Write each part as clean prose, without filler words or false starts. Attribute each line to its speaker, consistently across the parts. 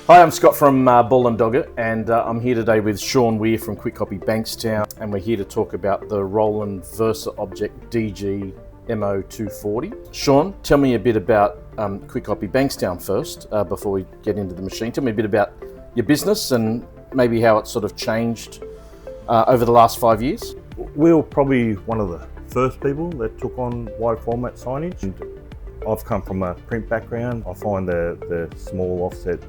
Speaker 1: Hi, I'm Scott from Ball and Doggett, and I'm here today with Sean Weir from Kwik Kopy Bankstown, and we're here to talk about the Roland VersaOBJECT DG MO-240. Sean, tell me a bit about Kwik Kopy Bankstown first, before we get into the machine. Tell me a bit about your business and maybe how it's sort of changed over the last 5 years.
Speaker 2: We were probably one of the first people that took on wide format signage. And I've come from a print background. I find the small offset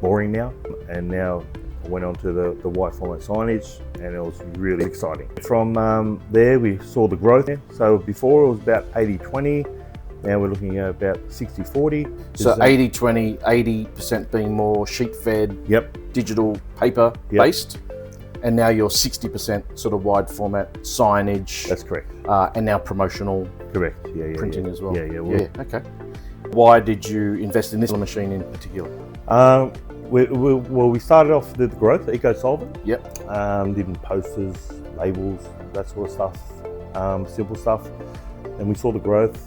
Speaker 2: boring now, and now I went on to the wide format signage, and it was really exciting. From there we saw the growth. So before it was about 80-20, now we're looking at about 60-40.
Speaker 1: So 80-20, 80% being more sheet fed, digital paper based, and now you're 60% sort of wide format signage.
Speaker 2: That's correct.
Speaker 1: And now promotional printing as well. Okay. Why did you invest in this machine in particular?
Speaker 2: We started off with the growth, eco solvent. Did posters, labels, that sort of stuff, simple stuff. And we saw the growth.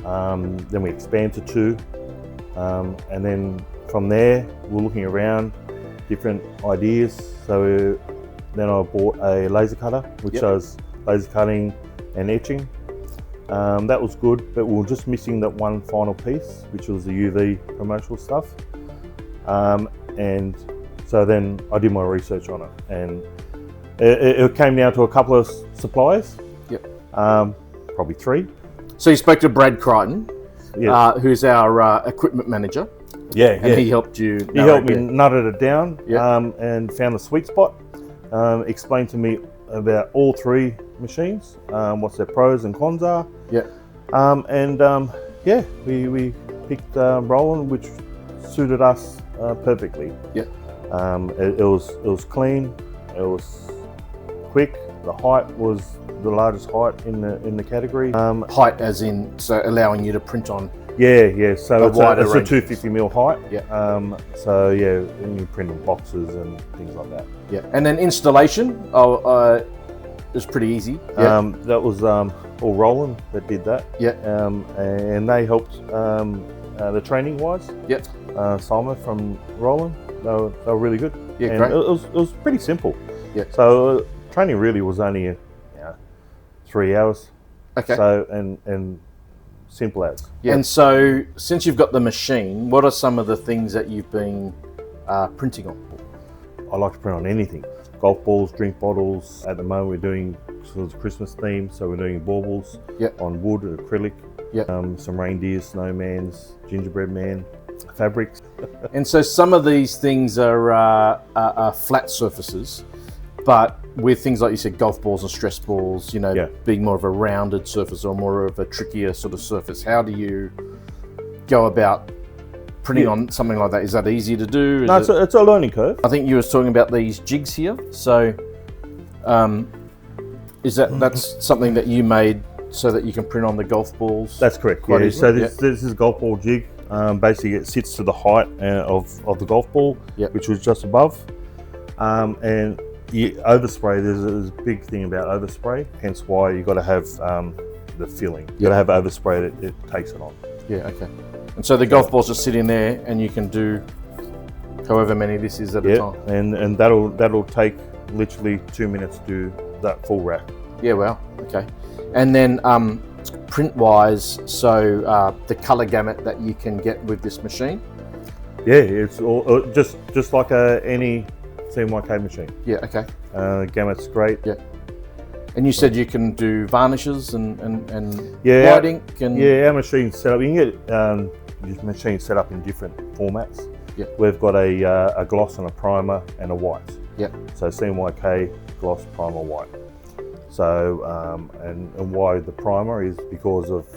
Speaker 2: Then we expanded to 2, and then from there we're looking around different ideas. So then I bought a laser cutter, which does laser cutting and etching. That was good, but we were just missing that one final piece, which was the UV promotional stuff. And so then I did my research on it, and it came down to a couple of suppliers, probably 3.
Speaker 1: So you spoke to Brad Crichton, who's our equipment manager. And he helped you.
Speaker 2: He helped me nutted it down, and found the sweet spot. Explained to me about all 3 machines, what their pros and cons are. We picked Roland, which suited us perfectly. It was clean, it was quick. The height was the largest height in the category.
Speaker 1: Height as in, so allowing you to print on.
Speaker 2: So it's a 250mm height. So you print on boxes and things like that.
Speaker 1: And then installation, it was pretty easy.
Speaker 2: That was all Roland that did that. And they helped the training wise. Simon from Roland, they were really good.
Speaker 1: Great.
Speaker 2: It was pretty simple. So training really was only 3 hours. So and simple as.
Speaker 1: And so since you've got the machine, what are some of the things that you've been printing on?
Speaker 2: I like to print on anything. Golf balls, drink bottles. At the moment we're doing sort of Christmas theme, so we're doing baubles on wood, acrylic. Some reindeer, snowmans, gingerbread man, fabrics.
Speaker 1: And so some of these things are flat surfaces, but with things like you said, golf balls and stress balls, being more of a rounded surface or more of a trickier sort of surface. How do you go about printing on something like that? Is that easy to do?
Speaker 2: No, it's a learning curve.
Speaker 1: I think you were talking about these jigs here. So that's something that you made so that you can print on the golf balls?
Speaker 2: That's correct. So this is a golf ball jig. Basically it sits to the height of the golf ball, which was just above. And you overspray, there's a big thing about overspray, hence why you've got to have the filling. You've got to have overspray that it takes it on.
Speaker 1: And so the golf balls just sit in there and you can do however many this is at a time.
Speaker 2: And that'll take literally 2 minutes to do that full rack.
Speaker 1: Wow, okay. And then print-wise, so the color gamut that you can get with this machine?
Speaker 2: It's all just like any CMYK machine. Gamut's great.
Speaker 1: And you said you can do varnishes and white ink? And
Speaker 2: our machine's set up. You can get your machine set up in different formats. We've got a gloss and a primer and a white. So CMYK, gloss, primer, white. So and why the primer is because of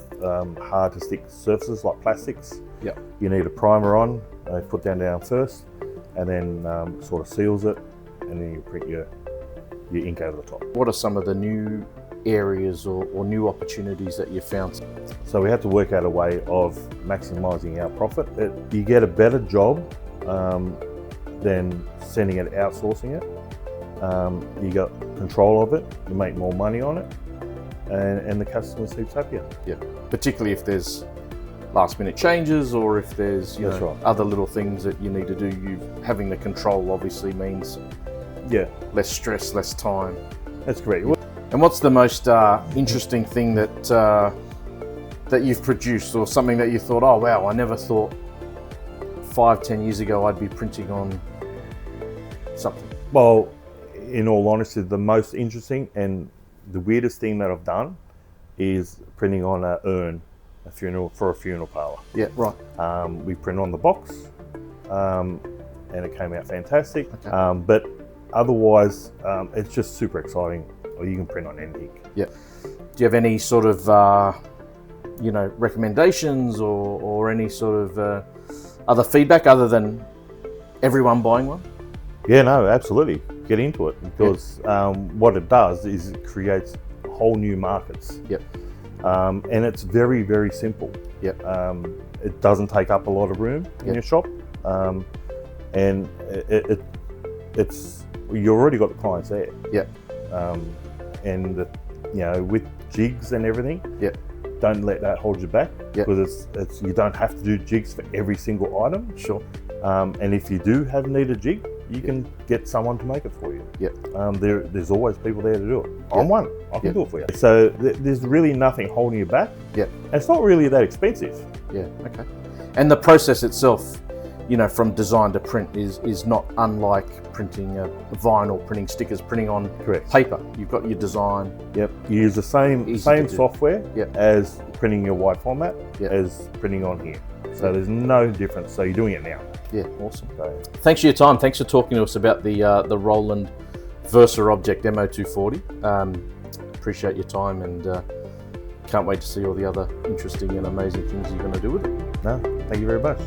Speaker 2: hard to stick surfaces like plastics. You need a primer on, put down first, and then sort of seals it, and then you print your ink over the top. What are some of the new areas or new opportunities that you found? So we had to work out a way of maximising our profit. You get a better job than sending it, outsourcing it. You got control of it, you make more money on it, and the customer keeps happier.
Speaker 1: Particularly if there's last minute changes, or if there's
Speaker 2: That's right.
Speaker 1: other little things that you need to do. Having the control obviously means less stress, less time.
Speaker 2: That's correct.
Speaker 1: And what's the most interesting thing that you've produced, or something that you thought, oh wow, I never thought 5-10 years ago I'd be printing on something?
Speaker 2: Well, in all honesty, the most interesting and the weirdest thing that I've done is printing on an urn, for a funeral parlour.
Speaker 1: Yeah, right.
Speaker 2: We print on the box, and it came out fantastic.
Speaker 1: Okay.
Speaker 2: But otherwise, it's just super exciting. Or you can print on anything.
Speaker 1: Yeah. Do you have any sort of recommendations or any sort of other feedback other than everyone buying one?
Speaker 2: Yeah, no, absolutely. Get into it, because what it does is it creates whole new markets.
Speaker 1: Yep.
Speaker 2: And it's very, very simple.
Speaker 1: Yep.
Speaker 2: It doesn't take up a lot of room in your shop, and it's you already got the clients there.
Speaker 1: Yep.
Speaker 2: And with jigs and everything, don't let that hold you back, because it's you don't have to do jigs for every single item.
Speaker 1: Sure.
Speaker 2: And if you do need a jig, you can get someone to make it for you. There's always people there to do it. I'm one. I can do it for you. So there's really nothing holding you back. It's not really that expensive.
Speaker 1: Yeah. Okay. And the process itself, from design to print is not unlike printing a vinyl, printing stickers, printing on paper. You've got your design.
Speaker 2: Yep. You use the same software as printing your wide format as printing on here. So there's no difference. So you're doing it now.
Speaker 1: Yeah, awesome. Thanks for your time. Thanks for talking to us about the Roland VersaOBJECT MO-240. Appreciate your time, and can't wait to see all the other interesting and amazing things you're going to do with it.
Speaker 2: No, thank you very much.